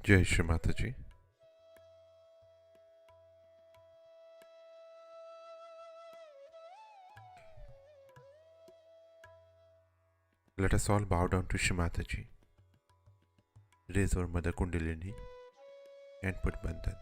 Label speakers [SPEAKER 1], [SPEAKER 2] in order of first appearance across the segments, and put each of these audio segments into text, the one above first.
[SPEAKER 1] Jai Shri Mataji. Let us all bow down to Shri Mataji. Raise our Mother Kundalini and put Bandhan.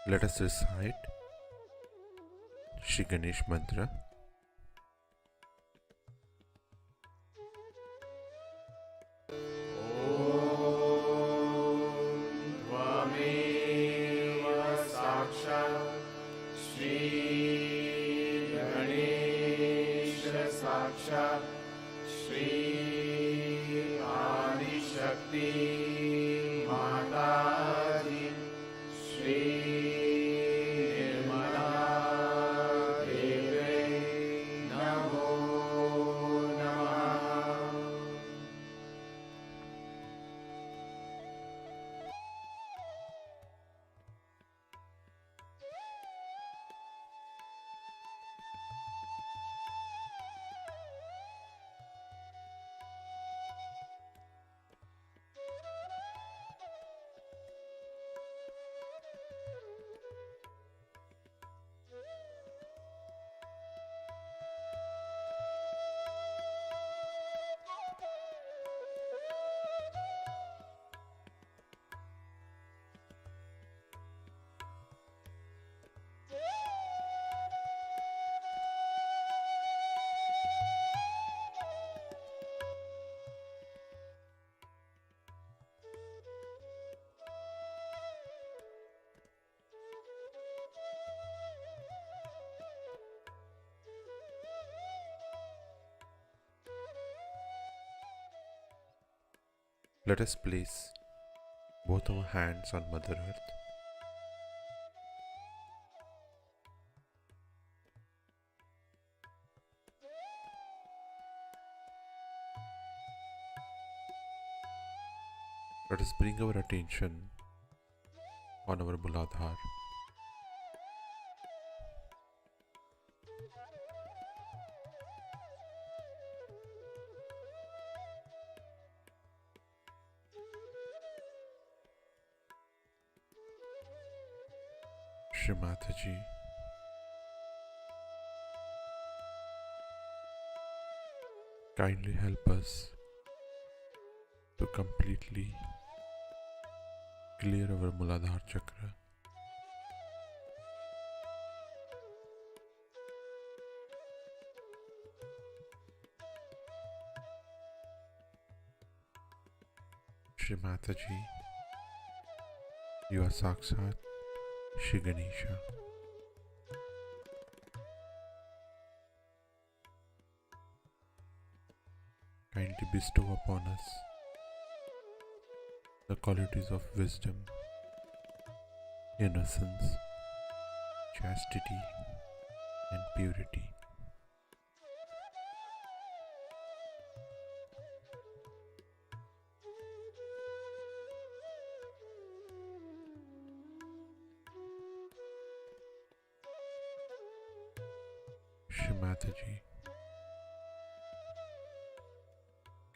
[SPEAKER 1] Let us recite Shri Ganesh Mantra.
[SPEAKER 2] साक्षात् श्री आदिशक्ति माताजी श्री निर्मला देवे नमो नमः।
[SPEAKER 1] Let us place both our hands on Mother Earth. Let us bring our attention on our Muladhar. Shri Mataji, kindly help us to completely clear our Muladhar chakra. Shri Mataji, you are Sakshat Shri Ganesha. Kindly bestow upon us the qualities of wisdom, innocence, chastity, and purity. Shri Mataji,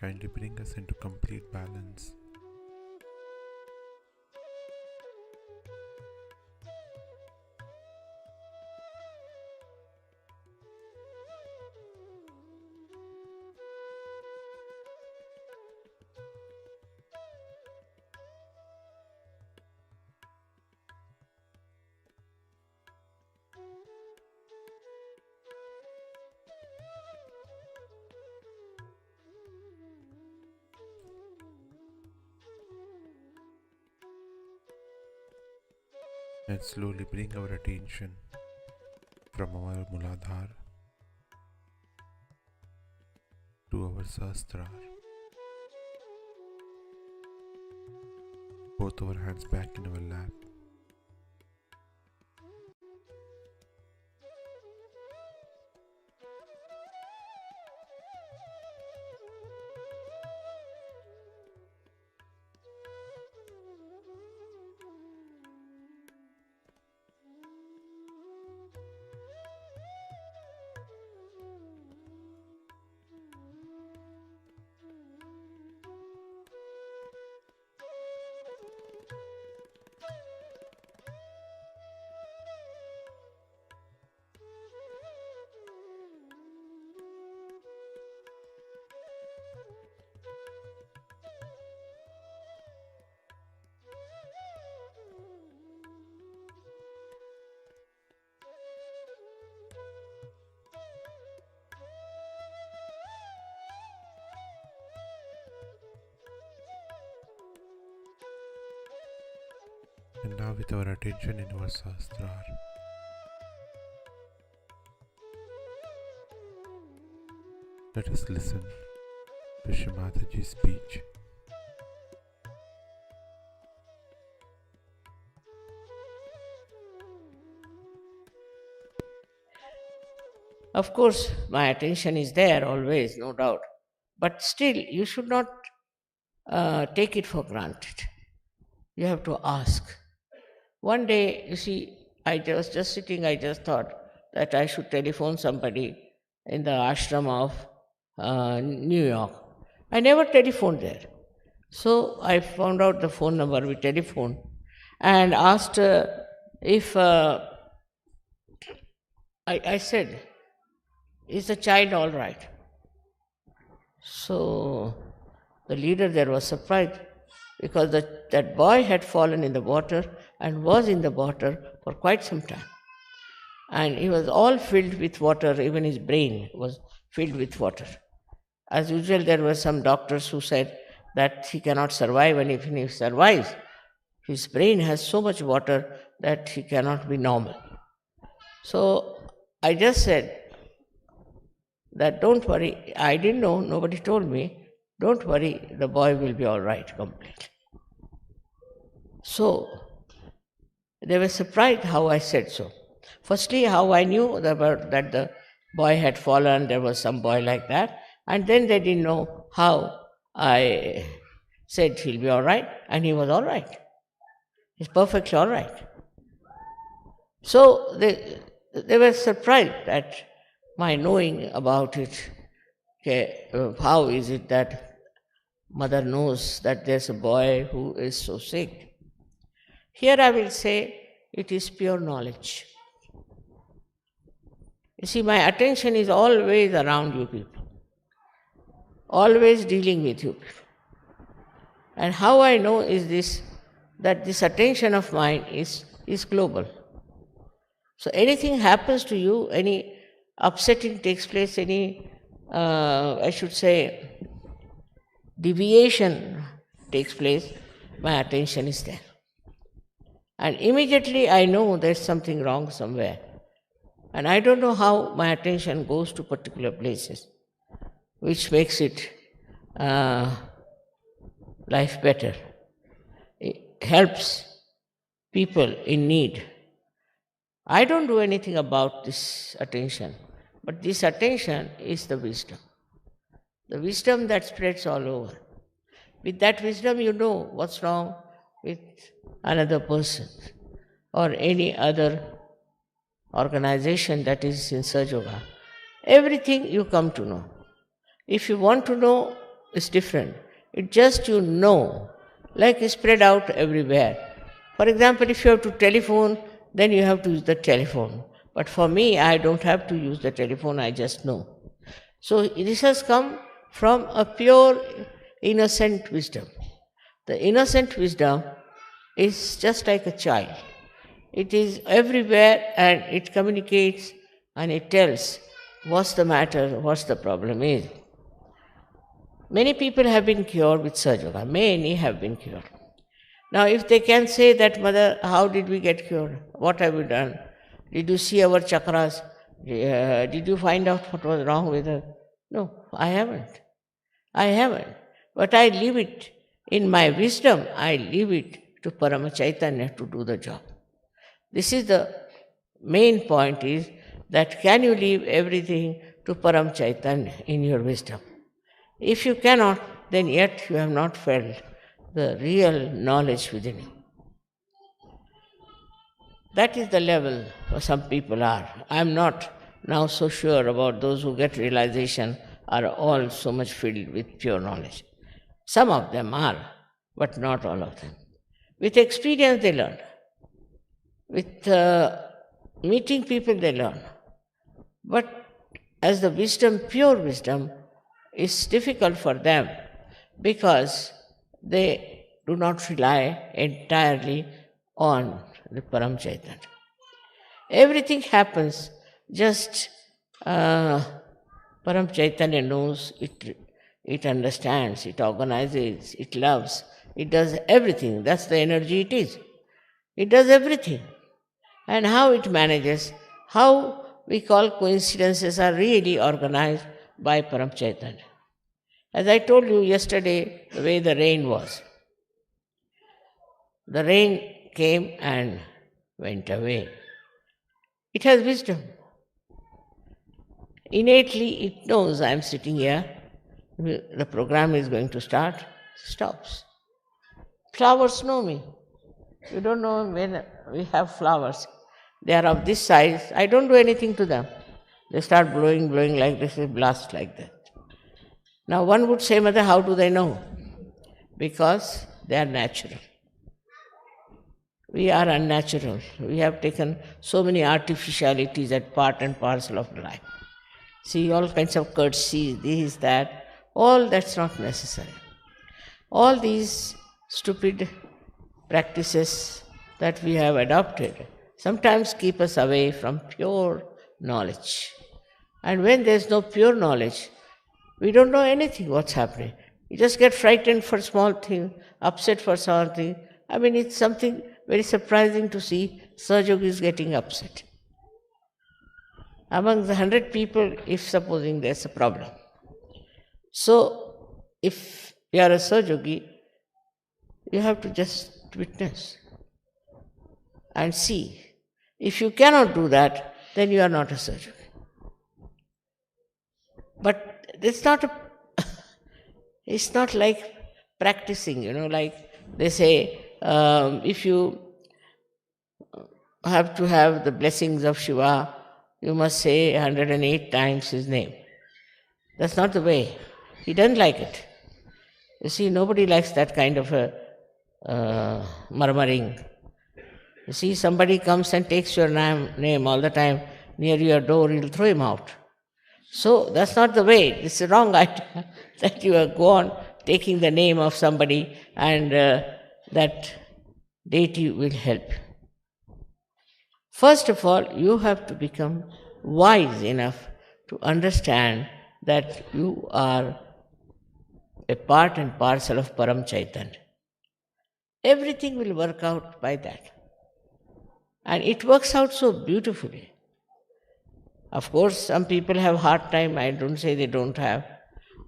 [SPEAKER 1] kindly bring us into complete balance. And slowly bring our attention from our Muladhara to our Sahasrara. Both our hands back in our lap. And now with our attention in our Sahasrara, let us listen to Shri Mataji's speech.
[SPEAKER 3] Of course, my attention is there always, no doubt. But still, you should not take it for granted. You have to ask. One day, you see, I was just sitting, I just thought that I should telephone somebody in the ashram of New York. I never telephoned there. So I found out the phone number, we telephoned, and asked if, I said, is the child all right? So the leader there was surprised because that boy had fallen in the water and was in the water for quite some time. And he was all filled with water, even his brain was filled with water. As usual, there were some doctors who said that he cannot survive, and if he survives, his brain has so much water that he cannot be normal. So I just said that don't worry, I didn't know, nobody told me, don't worry, the boy will be all right completely. So they were surprised how I said so. Firstly, how I knew that the boy had fallen, there was some boy like that, and then they didn't know how I said he'll be all right, and he was all right. He's perfectly all right. So they were surprised at my knowing about it. Okay, how is it that mother knows that there's a boy who is so sick? Here I will say it is pure knowledge. You see, my attention is always around you people, always dealing with you people. And how I know is this, that this attention of mine is global. So anything happens to you, any upsetting takes place, any, I should say, deviation takes place, my attention is there. And immediately I know there's something wrong somewhere. And I don't know how my attention goes to particular places, which makes it life better. It helps people in need. I don't do anything about this attention, but this attention is the wisdom that spreads all over. With that wisdom, you know what's wrong with another person or any other organization that is in Sahaja Yoga. Everything you come to know. If you want to know, it's different. It just you know, like it's spread out everywhere. For example, if you have to telephone, then you have to use the telephone. But for me, I don't have to use the telephone, I just know. So this has come from a pure, innocent wisdom. The innocent wisdom is just like a child. It is everywhere and it communicates and it tells what's the matter, what's the problem is. Many people have been cured with Sahaja Yoga. Many have been cured. Now, if they can say that, Mother, how did we get cured? What have we done? Did you see our chakras? Did you find out what was wrong with us? No, I haven't. I haven't. But I leave it in my wisdom, I leave it to Parama Chaitanya to do the job. This is the main point, is that can you leave everything to Param Chaitanya in your wisdom? If you cannot, then yet you have not felt the real knowledge within you. That is the level where some people are. I am not now so sure about those who get realization are all so much filled with pure knowledge. Some of them are, but not all of them. With experience they learn. With meeting people they learn. But as the wisdom, pure wisdom, is difficult for them because they do not rely entirely on the Param Chaitanya. Everything happens just Param Chaitanya knows, it understands, it organizes, it loves, it does everything. That's the energy it is. It does everything. And how it manages, how we call coincidences are really organized by Param Chaitanya. As I told you yesterday, the way the rain was. The rain came and went away. It has wisdom. Innately it knows I am sitting here, the program is going to start, stops. Flowers know me. You don't know when we have flowers. They are of this size. I don't do anything to them. They start blowing like this, they blast like that. Now one would say, Mother, how do they know? Because they are natural. We are unnatural. We have taken so many artificialities as part and parcel of life. See, all kinds of courtesy, this, that, all that's not necessary. All these stupid practices that we have adopted sometimes keep us away from pure knowledge. And when there's no pure knowledge, we don't know anything what's happening. You just get frightened for small things, upset for something. I mean, it's something very surprising to see Sahaja Yogi is getting upset. Among the 100 people, if supposing there's a problem. So, if you are a Sahaja Yogi, you have to just witness and see. If you cannot do that, then you are not a Sahaja Yogi. But it's not it's not like practicing, like they say, if you have to have the blessings of Shiva, you must say 108 times his name. That's not the way. He doesn't like it. You see, nobody likes that kind of a murmuring. You see, somebody comes and takes your name all the time near your door, you'll throw him out. So that's not the way. It's a wrong idea that you go on taking the name of somebody and that deity will help. First of all, you have to become wise enough to understand that you are a part and parcel of Param Chaitanya. Everything will work out by that. And it works out so beautifully. Of course, some people have hard time, I don't say they don't have.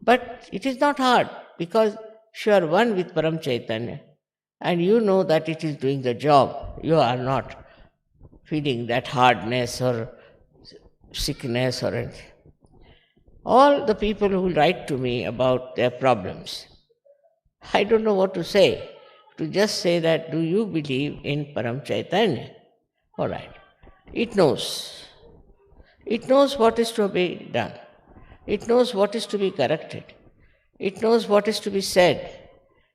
[SPEAKER 3] But it is not hard, because if you are one with Param Chaitanya, and you know that it is doing the job, you are not feeling that hardness or sickness or anything. All the people who write to me about their problems, I don't know what to say. To just say that, do you believe in Param Chaitanya? All right. It knows. It knows what is to be done. It knows what is to be corrected. It knows what is to be said.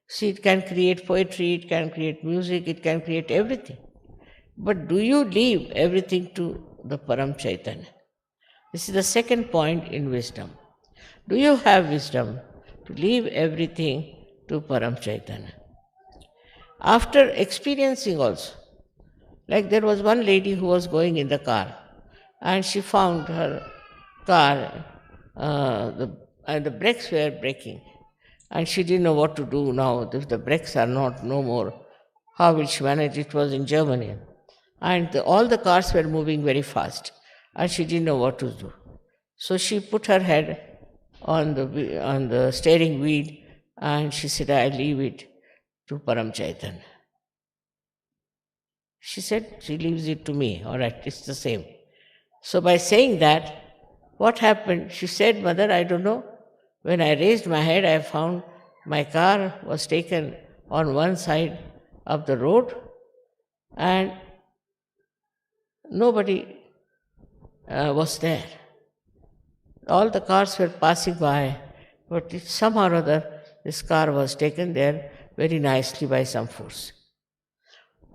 [SPEAKER 3] See, it can create poetry, it can create music, it can create everything. But do you leave everything to the Param Chaitanya? This is the second point in wisdom. Do you have wisdom to leave everything to Param Chaitanya? After experiencing also, like there was one lady who was going in the car and she found her car, and the brakes were breaking and she didn't know what to do now. If the brakes are no more, how will she manage? It was in Germany. And all the cars were moving very fast and she didn't know what to do. So she put her head on the steering wheel and she said, I leave it to Param Chaitanya. She said, she leaves it to me. All right, it's the same. So by saying that, what happened? She said, Mother, I don't know. When I raised my head, I found my car was taken on one side of the road and nobody was there. All the cars were passing by, but somehow or other, this car was taken there very nicely by some force.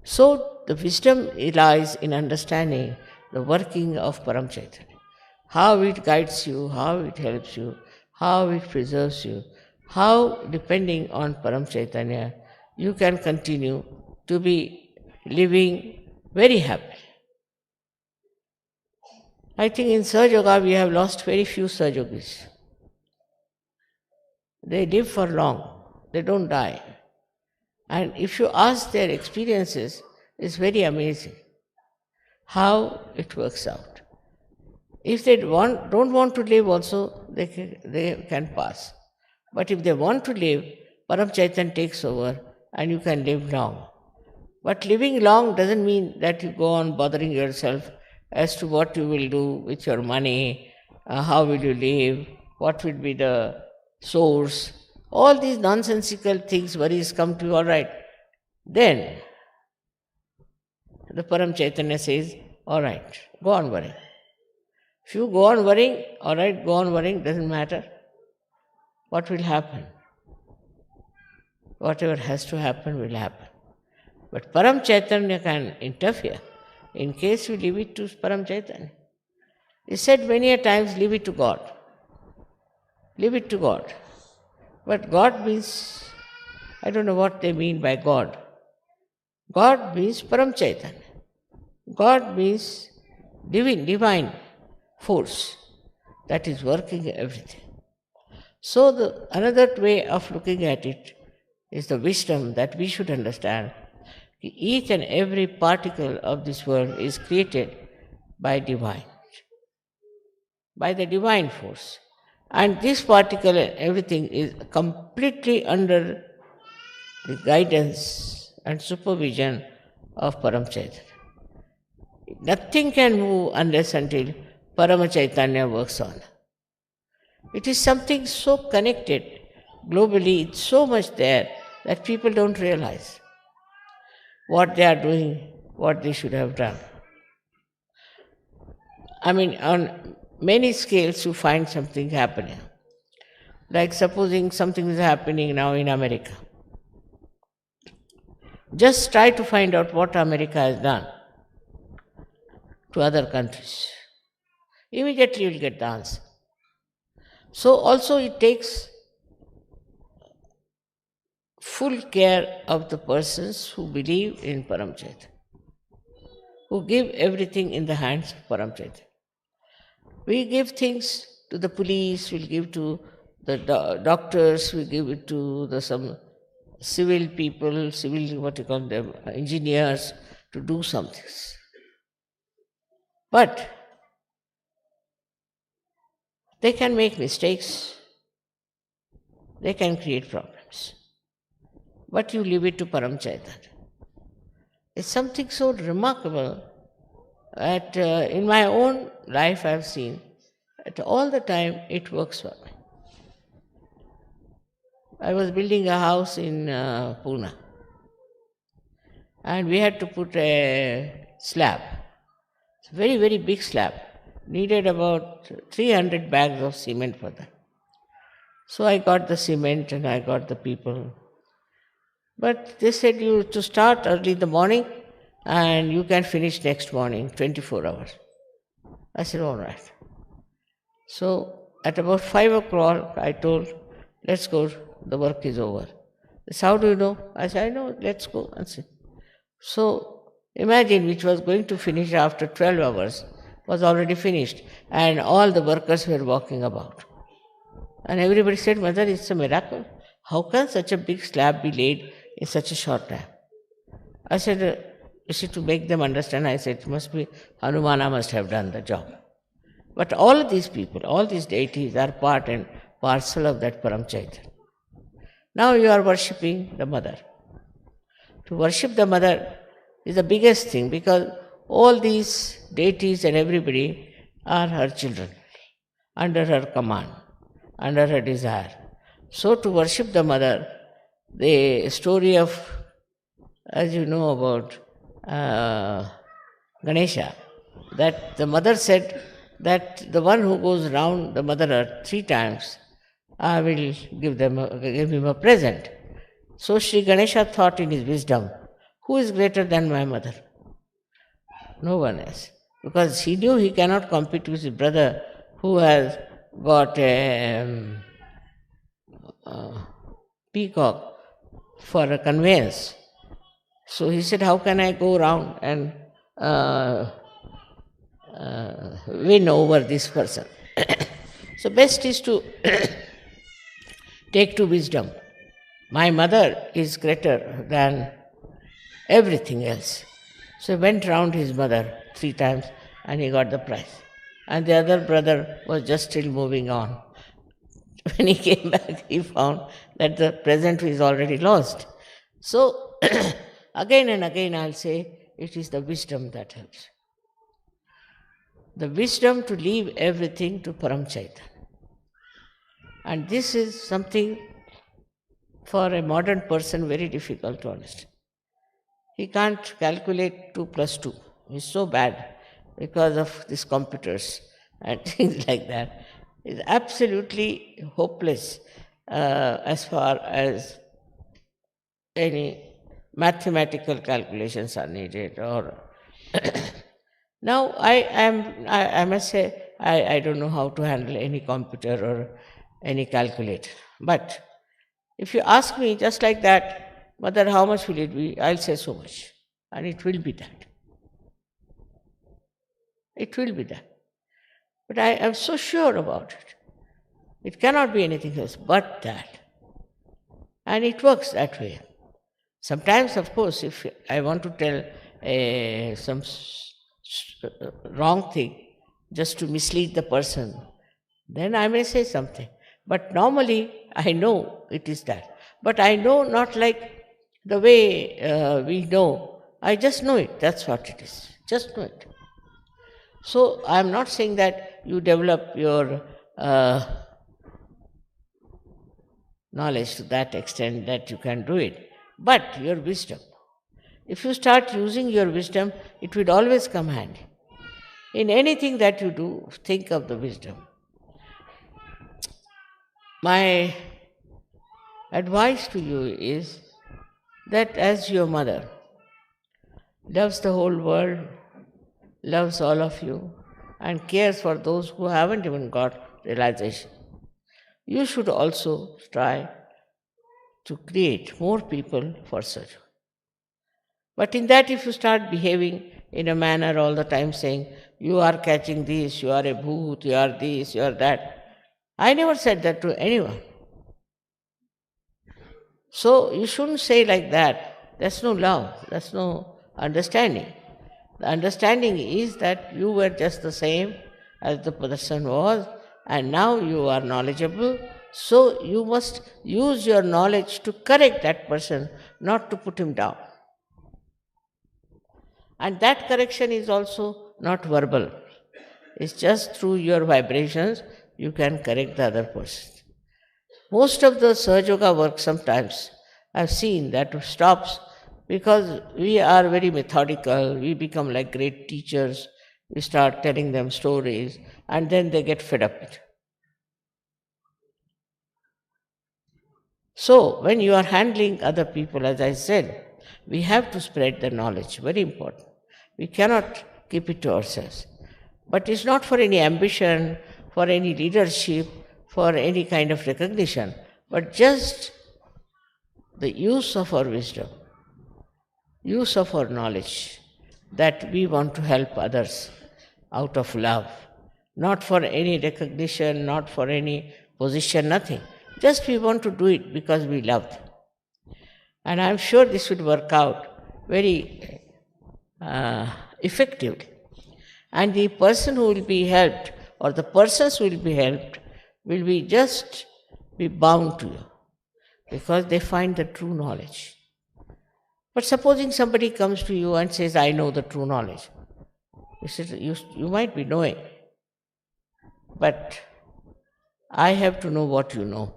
[SPEAKER 3] So the wisdom lies in understanding the working of Param Chaitanya, how it guides you, how it helps you, how it preserves you, how depending on Param Chaitanya you can continue to be living very happy. I think in Sahaja Yoga we have lost very few Sahaja Yogis. They live for long, they don't die. And if you ask their experiences, it's very amazing how it works out. If they don't want to live also, they can pass. But if they want to live, Param Chaitanya takes over and you can live long. But living long doesn't mean that you go on bothering yourself as to what you will do with your money, how will you live, what will be the source. All these nonsensical things, worries come to you, all right. Then the Param Chaitanya says, all right, go on worrying. If you go on worrying, all right, go on worrying, doesn't matter. What will happen? Whatever has to happen will happen. But Param Chaitanya can interfere in case you leave it to Param Chaitanya. He said many a times, leave it to God. Leave it to God. But God means, I don't know what they mean by God. God means Param Chaitanya. God means divine force that is working everything. So another way of looking at it is the wisdom that we should understand. Each and every particle of this world is created by divine, by the divine force. And this particle and everything is completely under the guidance and supervision of Param Chaitanya. Nothing can move unless until Parama Chaitanya works on. It is something so connected globally, it's so much there that people don't realize what they are doing, what they should have done. I mean, on many scales you find something happening. Like supposing something is happening now in America. Just try to find out what America has done to other countries. Immediately you will get the answer. So also it takes full care of the persons who believe in Param Chaitanya, who give everything in the hands of Param Chaitanya. We give things to the police, we'll give to the doctors, we give it to some civil people, engineers, to do some things. But they can make mistakes, they can create problems. But you leave it to Param Chaitanya. It's something so remarkable that in my own life I have seen that all the time it works for me. I was building a house in Pune and we had to put a slab. It's a very, very big slab. needed about 300 bags of cement for that. So I got the cement and I got the people. But they said you to start early in the morning and you can finish next morning, 24 hours. I said, all right. So at about 5 o'clock, I told, let's go, the work is over. They said, how do you know? I said, I know, let's go and see. So imagine, which was going to finish after 12 hours, was already finished, and all the workers were walking about. And everybody said, Mother, it's a miracle. How can such a big slab be laid in such a short time? I said, you see, to make them understand, I said, it must be Hanumana must have done the job. But all of these people, all these deities are part and parcel of that Param Chaitanya. Now you are worshipping the mother. To worship the mother is the biggest thing, because all these deities and everybody are her children, under her command, under her desire. So to worship the mother, the story of, as you know about Ganesha, that the mother said that the one who goes round the Mother Earth 3 times, I will give him a present. So Sri Ganesha thought in his wisdom, who is greater than my mother? No one else. Because he knew he cannot compete with his brother who has got a peacock for a conveyance. So he said, how can I go around and win over this person? So best is to take to wisdom. My mother is greater than everything else. So he went round his mother 3 times and he got the prize. And the other brother was just still moving on. When he came back, he found that the present is already lost. So again and again I'll say, it is the wisdom that helps. The wisdom to leave everything to Param Chaitanya. And this is something for a modern person very difficult to understand. He can't calculate 2 plus 2. He's so bad because of these computers and things like that. It's absolutely hopeless as far as any mathematical calculations are needed. Or now I must say, I don't know how to handle any computer or any calculator. But if you ask me just like that, Mother, how much will it be? I'll say so much. And it will be that. It will be that. But I am so sure about it. It cannot be anything else but that. And it works that way. Sometimes, of course, if I want to tell some wrong thing just to mislead the person, then I may say something. But normally, I know it is that. But I know not like the way we know. I just know it. That's what it is. Just know it. So I am not saying that you develop your knowledge to that extent that you can do it, but your wisdom. If you start using your wisdom, it will always come handy. In anything that you do, think of the wisdom. My advice to you is that as your mother loves the whole world, loves all of you, and cares for those who haven't even got realization, you should also try to create more people for such. But in that, if you start behaving in a manner all the time saying, you are catching this, you are a bhoot, you are this, you are that, I never said that to anyone. So you shouldn't say like that. That's no love, that's no understanding. The understanding is that you were just the same as the person was, and now you are knowledgeable, so you must use your knowledge to correct that person, not to put him down. And that correction is also not verbal. It's just through your vibrations you can correct the other person. Most of the Sahaja Yoga work sometimes I've seen that stops because we are very methodical, we become like great teachers, You start telling them stories, and then they get fed up with it. So, when you are handling other people, as I said, we have to spread the knowledge, very important. We cannot keep it to ourselves. But it's not for any ambition, for any leadership, for any kind of recognition, but just the use of our wisdom, use of our knowledge, that we want to help others out of love, not for any recognition, not for any position, nothing. Just we want to do it because we love them. And I'm sure this would work out very effectively. And the person who will be helped, or the persons who will be helped, will be just be bound to you, because they find the true knowledge. But supposing somebody comes to you and says, I know the true knowledge. You might be knowing, but I have to know what you know.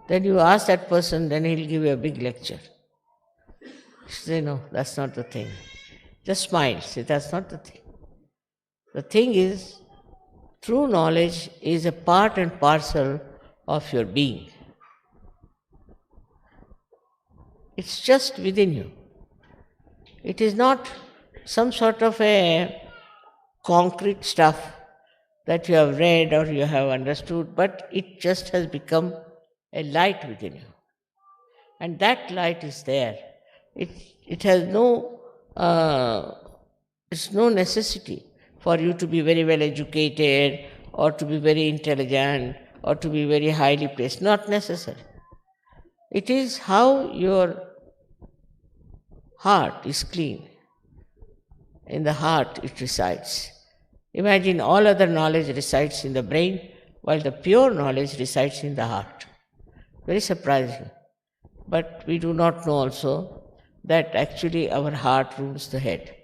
[SPEAKER 3] Then you ask that person, then he'll give you a big lecture. Say, no, that's not the thing. Just smile, say, that's not the thing. The thing is, true knowledge is a part and parcel of your being. It's just within you. It is not some sort of a concrete stuff that you have read or you have understood, but it just has become a light within you. And that light is there. It has it's no necessity for you to be very well educated or to be very intelligent or to be very highly placed. Not necessary. It is how your heart is clean. In the heart it resides. Imagine all other knowledge resides in the brain, while the pure knowledge resides in the heart. Very surprising. But we do not know also that actually our heart rules the head.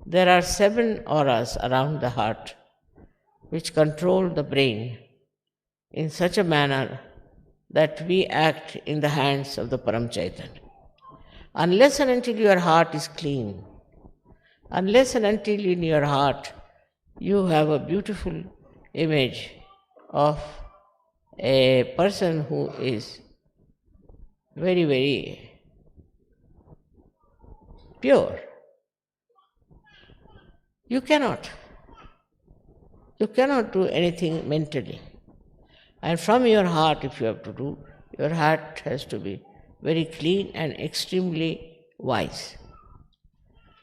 [SPEAKER 3] There are 7 auras around the heart which control the brain in such a manner that we act in the hands of the Param Chaitanya. Unless and until your heart is clean, unless and until in your heart you have a beautiful image of a person who is very, very pure, you cannot do anything mentally. And from your heart, if you have to do, your heart has to be very clean and extremely wise.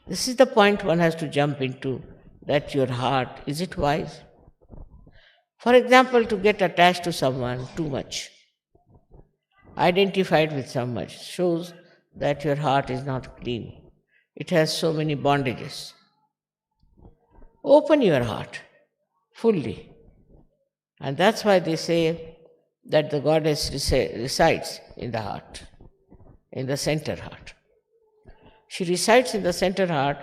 [SPEAKER 3] This is the point one has to jump into, that your heart, is it wise? For example, to get attached to someone too much, identified with someone, shows that your heart is not clean. It has so many bondages. Open your heart fully. And that's why they say that the goddess resides in the heart, in the center heart. She resides in the center heart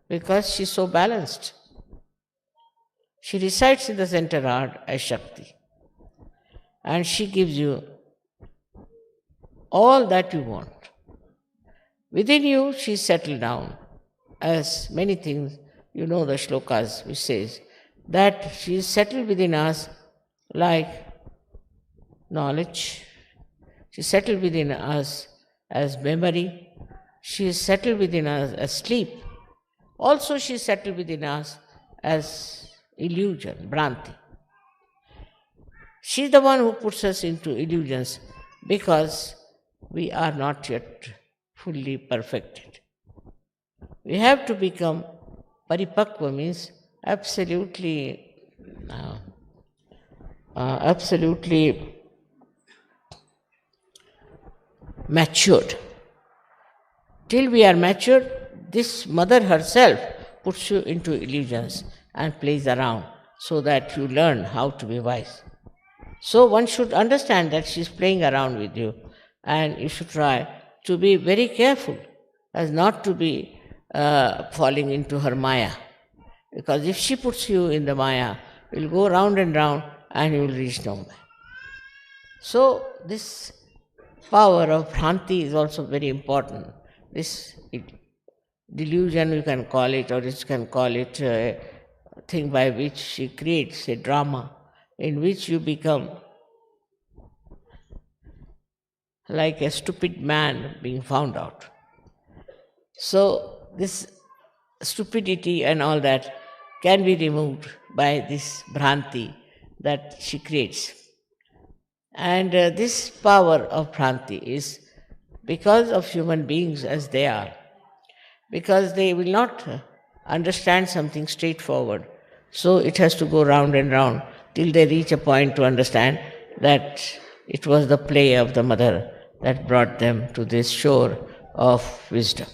[SPEAKER 3] because she's so balanced. She resides in the center heart as Shakti. And she gives you all that you want. Within you, she's settled down. As many things, you know the shlokas which says that she is settled within us like knowledge. She is settled within us as memory. She is settled within us as sleep. Also she is settled within us as illusion, Bhranti. She is the one who puts us into illusions because we are not yet fully perfected. We have to become paripakva, means absolutely matured. Till we are matured, this mother herself puts you into illusions and plays around so that you learn how to be wise. So one should understand that she is playing around with you, and you should try to be very careful as not to be falling into her maya. Because if she puts you in the maya, you will go round and round and you will reach nowhere. So this power of Bhranti is also very important. This delusion, you can call it, or you can call it a thing by which she creates a drama in which you become like a stupid man being found out. So, this stupidity and all that can be removed by this Bhranti that she creates. And this power of Bhranti is because of human beings as they are, because they will not understand something straightforward. So it has to go round and round till they reach a point to understand that it was the play of the mother that brought them to this shore of wisdom.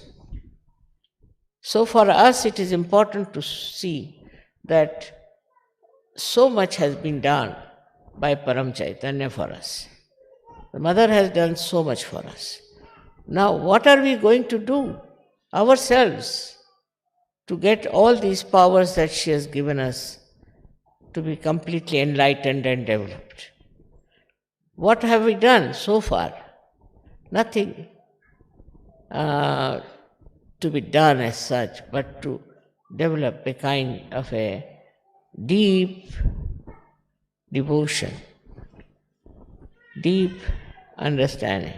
[SPEAKER 3] So for us it is important to see that so much has been done by Param Chaitanya for us. The mother has done so much for us. Now what are we going to do ourselves to get all these powers that she has given us to be completely enlightened and developed? What have we done so far? Nothing to be done as such, but to develop a kind of a deep devotion, deep understanding.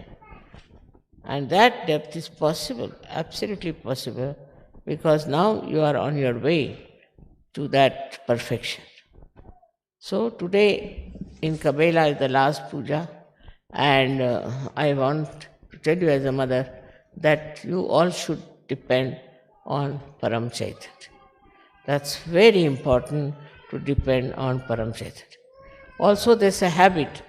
[SPEAKER 3] And that depth is possible, absolutely possible, because now you are on your way to that perfection. So today in Kabela is the last puja, and I want to tell you as a mother that you all should depend on Param Chaitanya. That's very important to depend on Param Chaitanya. Also, there's a habit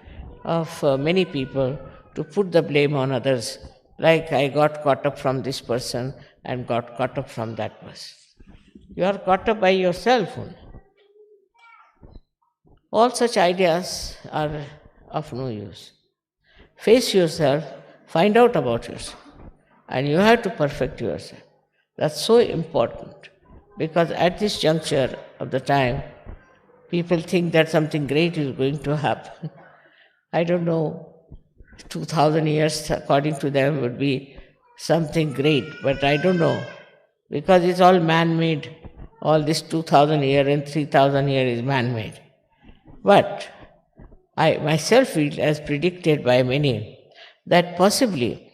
[SPEAKER 3] of many people to put the blame on others, like I got caught up from this person and got caught up from that person. You are caught up by yourself only. All such ideas are of no use. Face yourself, find out about yourself, and you have to perfect yourself. That's so important, because at this juncture of the time, people think that something great is going to happen. I don't know, 2000 years according to them would be something great, but I don't know, because it's all man-made. All this 2000 year and 3000 year is man-made. But I myself feel, as predicted by many, that possibly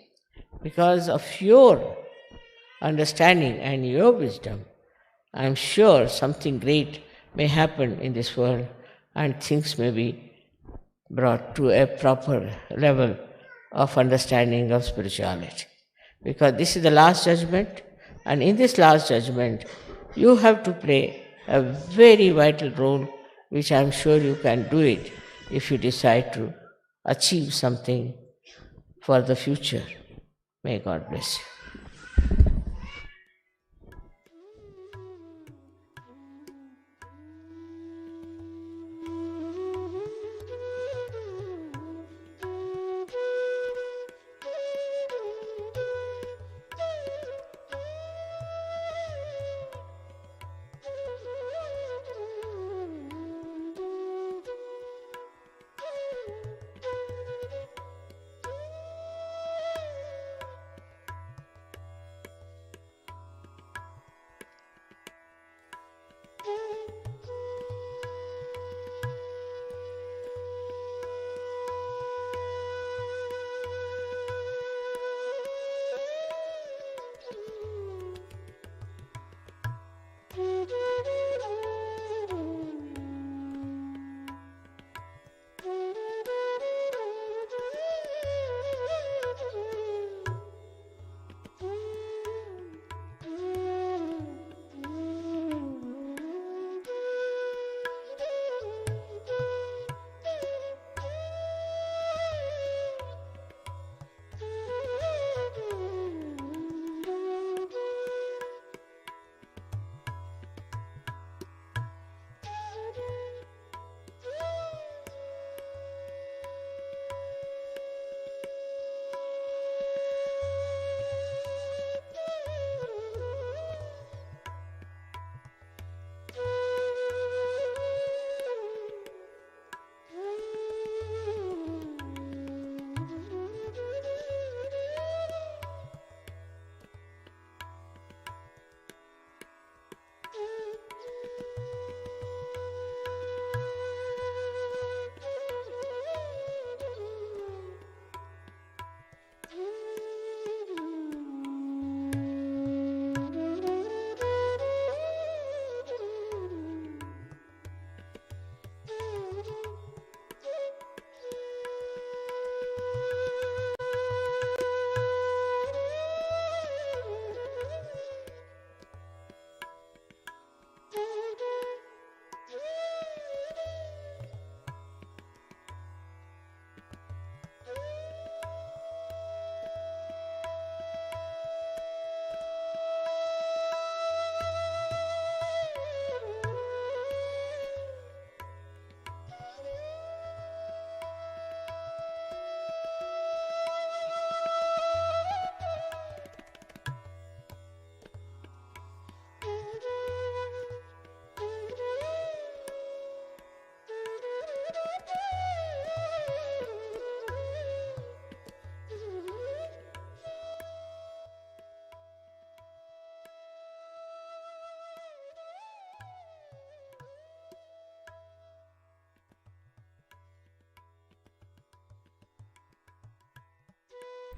[SPEAKER 3] because of your understanding and your wisdom, I am sure something great may happen in this world and things may be brought to a proper level of understanding of spirituality. Because this is the last judgment, and in this last judgment, you have to play a very vital role, which I am sure you can do it if you decide to achieve something for the future. May God bless you.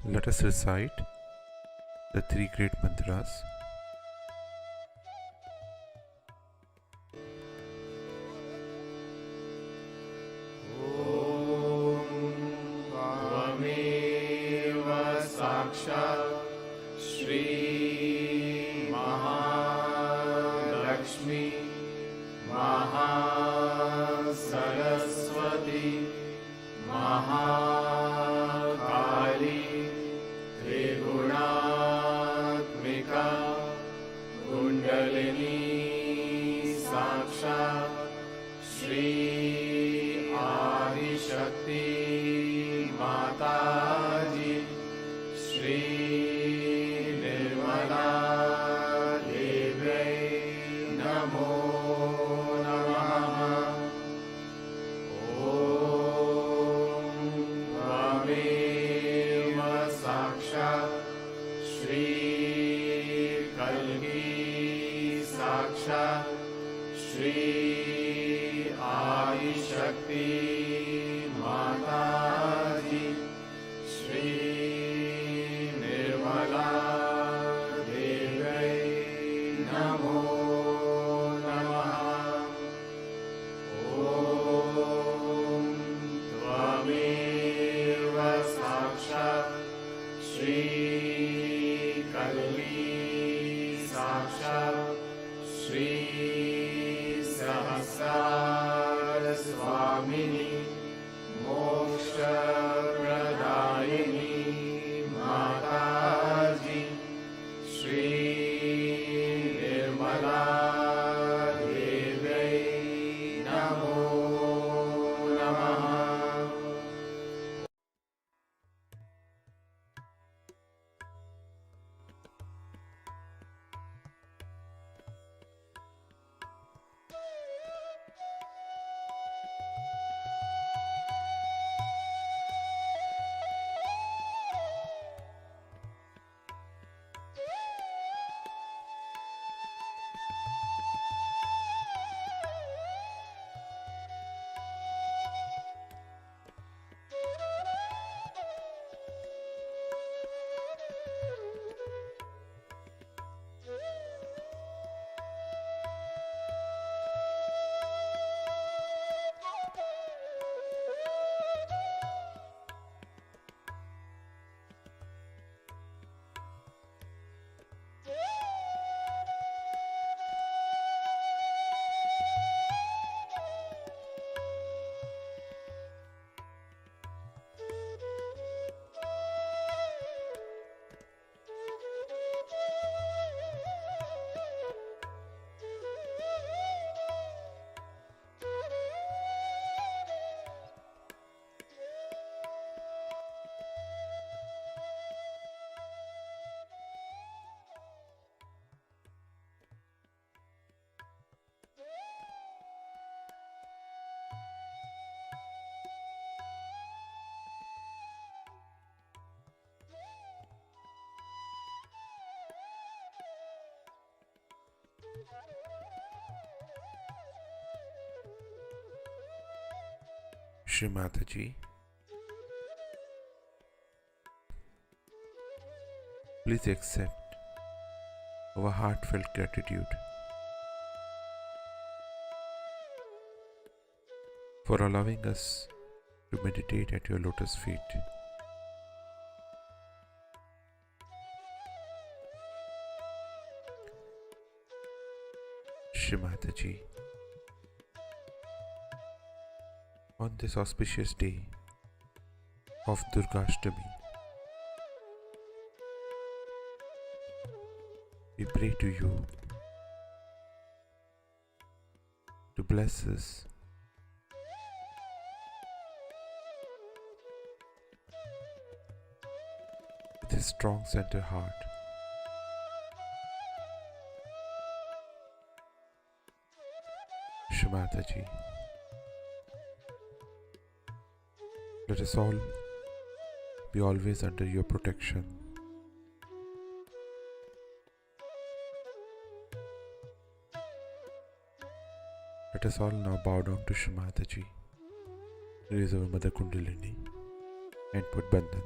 [SPEAKER 1] Let us recite the three great mantras.
[SPEAKER 2] त्वमेव साक्षात् श्री महालक्ष्मी महासरस्वती महाकाली त्रिगुणात्मिका कुण्डलिनी साक्षात् श्री आदिशक्ति माताजी श्री निर्मला देव्यै नमो नमः। ॐ त्वमेव साक्षात् श्री कल्की साक्षात् श्री आदिशक्ति माताजी श्री निर्मला देव्यै नमो नमः। ॐ त्वमेव साक्षात् श्री कल्की साक्षात् श्री सहस्रार स्वामिनी मोक्षप्रदायिनी माताजी श्री निर्मला देव्यै नमो नमः।
[SPEAKER 1] Shri Mataji, please accept our heartfelt gratitude for allowing us to meditate at your lotus feet. Shri Mataji, on this auspicious day of Durgashtami, we pray to you to bless us with a strong center heart. Shri Mataji, let us all be always under your protection. Let us all now bow down to Shri Mataji, raise our Mother Kundalini and put Bandhan.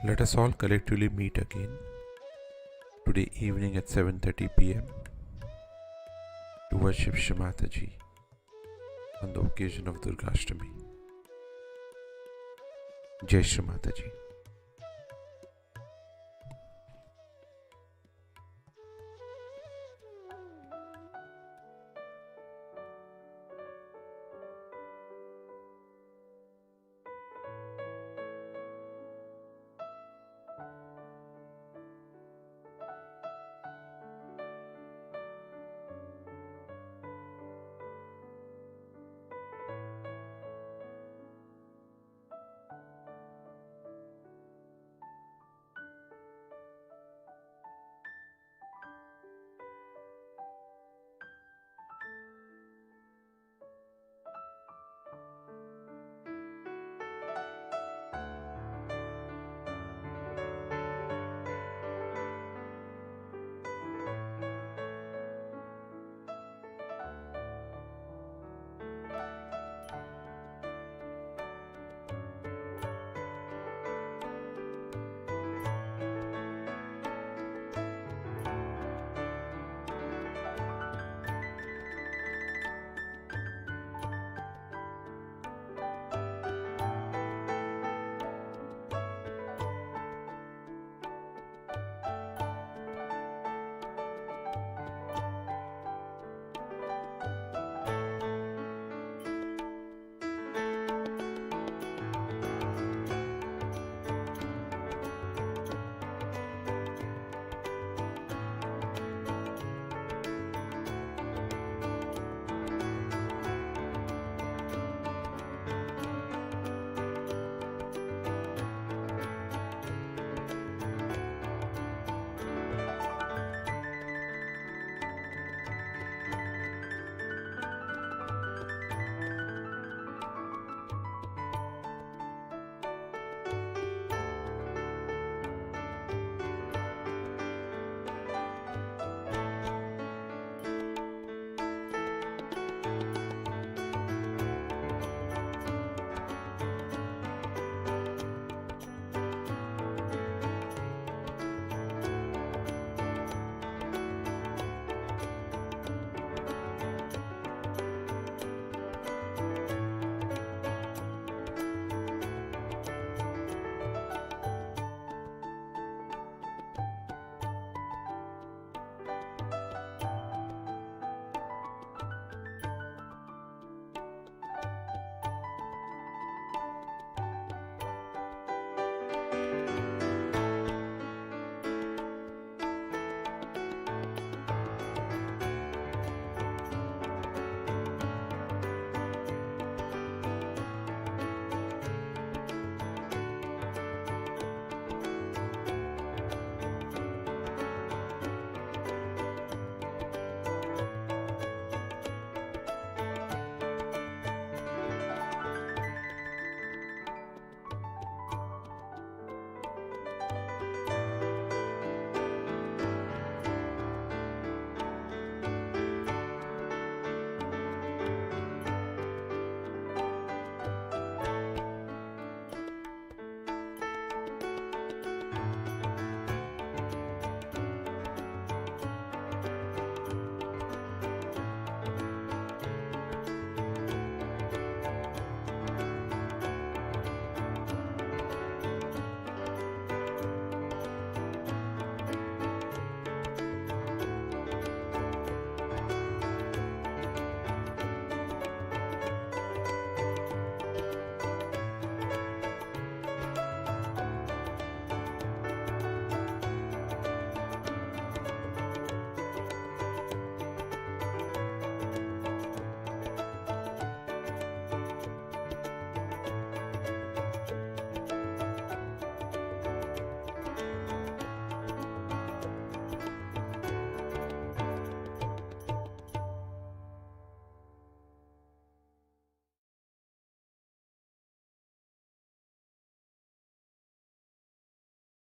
[SPEAKER 1] Let us all collectively meet again today evening at 7:30 p.m. to worship Shri Mataji on the occasion of Durgashtami. Jai Shri Mataji.